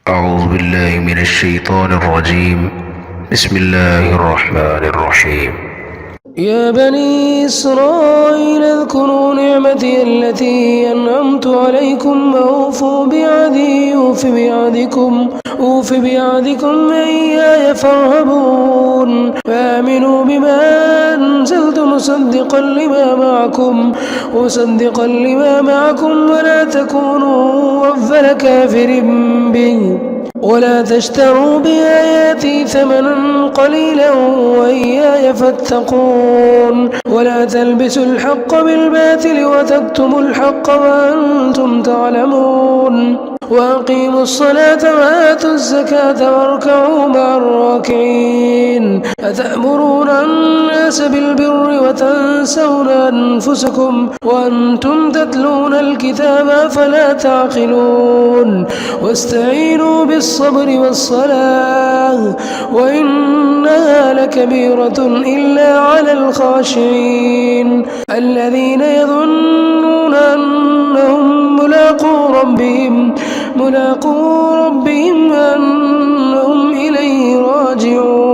أعوذ بالله من الشيطان الرجيم. بسم الله الرحمن الرحيم. يا بني إسرائيل اذكروا نعمتي التي أنعمت عليكم وأوفوا بعهدي أوف بعهدكم إياي فارهبون وآمنوا بما أنزلت مصدقا لما معكم ولا تكونوا أول كافر به ولا تشتروا بآياتي ثمنا قليلا وإياي فاتقون ولا تلبسوا الحق بالباطل وتكتموا الحق وأنتم تعلمون وأقيموا الصلاة وآتوا الزكاة واركعوا مع الراكعين أتأمرون الناس بالبر وتنسون أنفسكم وأنتم تتلون الكتاب أفلا تعقلون واستعينوا بالصبر والصلاة وإنها لكبيرة إلا على الخاشعين الذين يظنون أنهم ملاقو ربهم أنهم إليه راجعون.